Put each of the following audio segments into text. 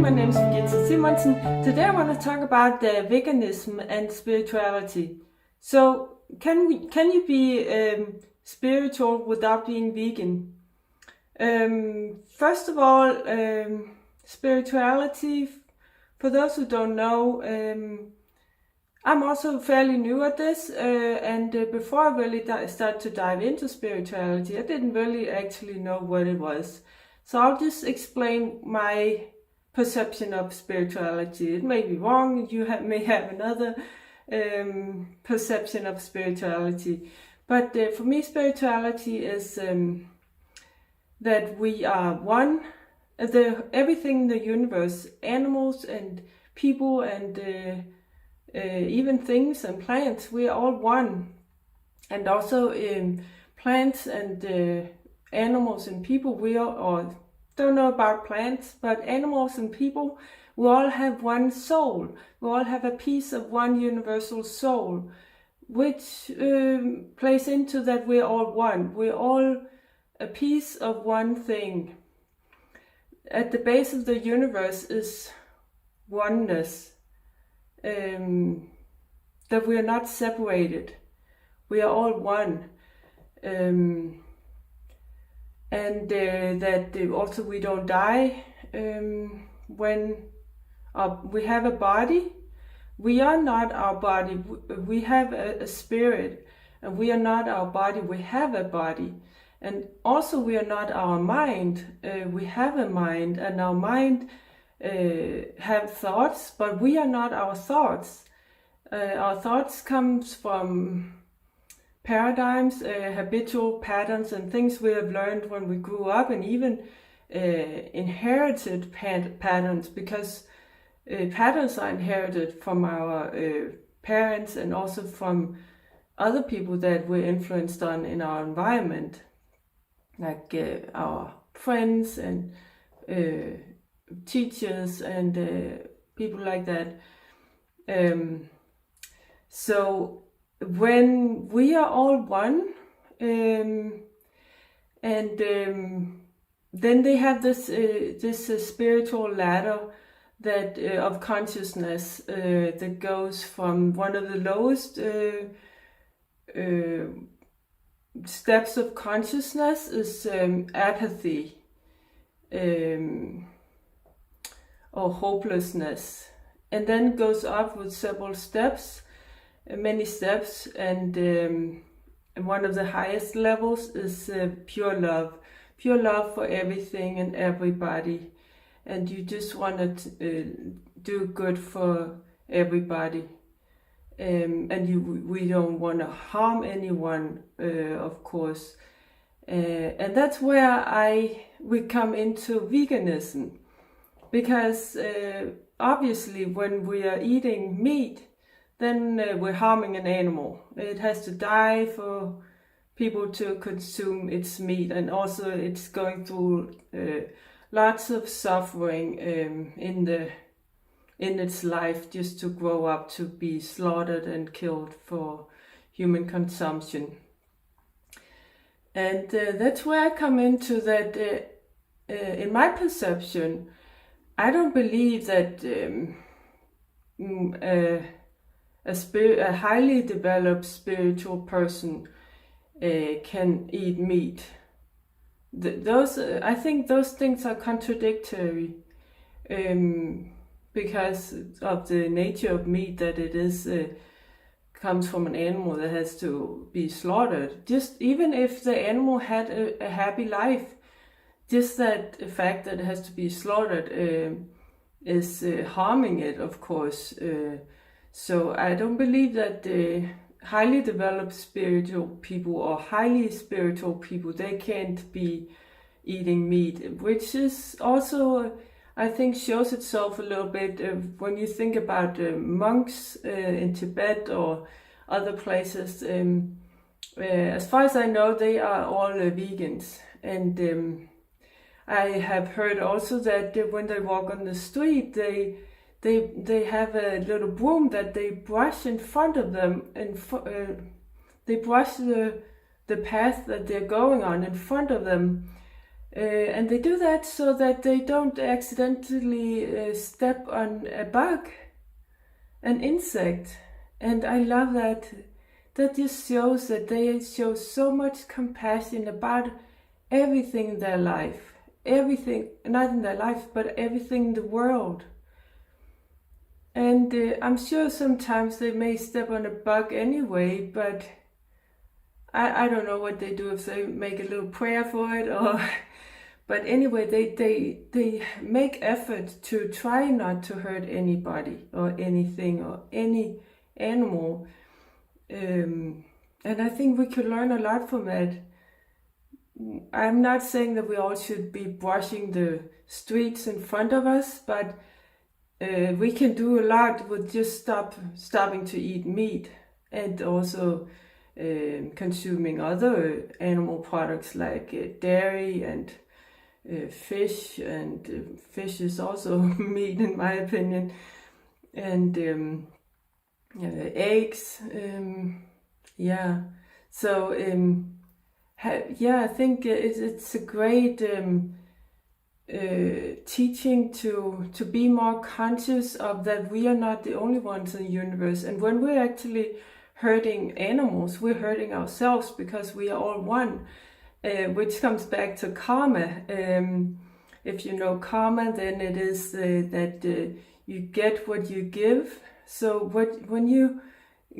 my name is Regitze Simonsen. Today I want to talk about veganism and spirituality. So, can you be spiritual without being vegan? First of all, spirituality, for those who don't know, I'm also fairly new at this, and before I really started to dive into spirituality, I didn't really actually know what it was. So I'll just explain my perception of spirituality. It may be wrong, you may have another perception of spirituality. But for me, spirituality is that we are one. Everything in the universe, animals and people and even things and plants, we are all one. And also plants and animals and people, we are, or don't know about plants, but animals and people, we all have one soul. We all have a piece of one universal soul, which plays into that we're all one. We're all a piece of one thing. At the base of the universe is oneness, that we are not separated. We are all one. And that also we don't die when we have a body. We are not our body. We have a spirit, and we are not our body. We have a body. And also we are not our mind. We have a mind, and our mind have thoughts, but we are not our thoughts. Our thoughts comes from paradigms, habitual patterns and things we have learned when we grew up, and even inherited patterns, because patterns are inherited from our parents and also from other people that we're influenced on in our environment, like our friends and teachers and people like that. So when we are all one, and then they have this spiritual ladder that of consciousness that goes from one of the lowest steps of consciousness is apathy or hopelessness, and then goes up with several steps. Many steps, and one of the highest levels is pure love for everything and everybody, and you just want to do good for everybody, and we don't want to harm anyone, of course, and that's where we come into veganism, because obviously when we are eating meat, then we're harming an animal. It has to die for people to consume its meat, and also it's going through lots of suffering in its life just to grow up to be slaughtered and killed for human consumption. And that's where I come into that. In my perception, I don't believe that a highly developed spiritual person can eat meat. I think those things are contradictory, because of the nature of meat, that it is comes from an animal that has to be slaughtered. Just even if the animal had a happy life, just that the fact that it has to be slaughtered is harming it, of course. So I don't believe that highly developed spiritual people or highly spiritual people, they can't be eating meat, which is also, I think, shows itself a little bit when you think about monks in Tibet or other places. As far as I know, they are all vegans, and I have heard also that when they walk on the street, they have a little broom that they brush in front of them, and they brush the path that they're going on in front of them, And they do that so that they don't accidentally step on a bug, an insect. And I love that. That just shows that they show so much compassion about everything in their life. Everything, not in their life, but everything in the world. And I'm sure sometimes they may step on a bug anyway, but I don't know what they do, if they make a little prayer for it or... But anyway, they make effort to try not to hurt anybody or anything or any animal. And I think we could learn a lot from that. I'm not saying that we all should be brushing the streets in front of us, but we can do a lot with just stopping to eat meat, and also consuming other animal products like dairy and fish, and fish is also meat in my opinion, and eggs. So I think it's a great teaching to be more conscious of that we are not the only ones in the universe, and when we're actually hurting animals, we're hurting ourselves, because we are all one. Which comes back to karma. If you know karma, then it is that you get what you give. So when you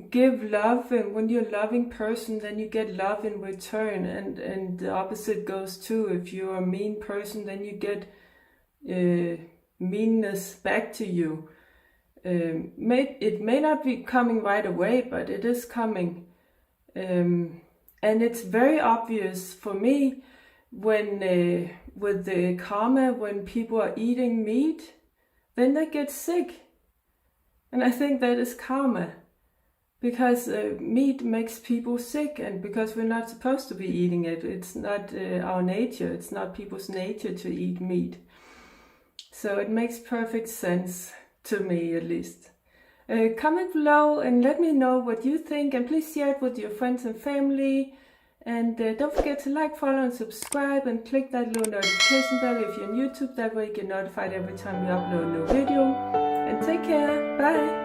give love, and when you're a loving person, then you get love in return. And the opposite goes too. If you're a mean person, then you get meanness back to you. It may not be coming right away, but it is coming. And it's very obvious for me when with the karma, when people are eating meat, then they get sick. And I think that is karma, because meat makes people sick, and because we're not supposed to be eating it. It's not our nature. It's not people's nature to eat meat. So it makes perfect sense to me, at least. Comment below and let me know what you think, and please share it with your friends and family. And don't forget to like, follow and subscribe, and click that little notification bell if you're on YouTube. That way you get notified every time we upload a new video. And take care. Bye.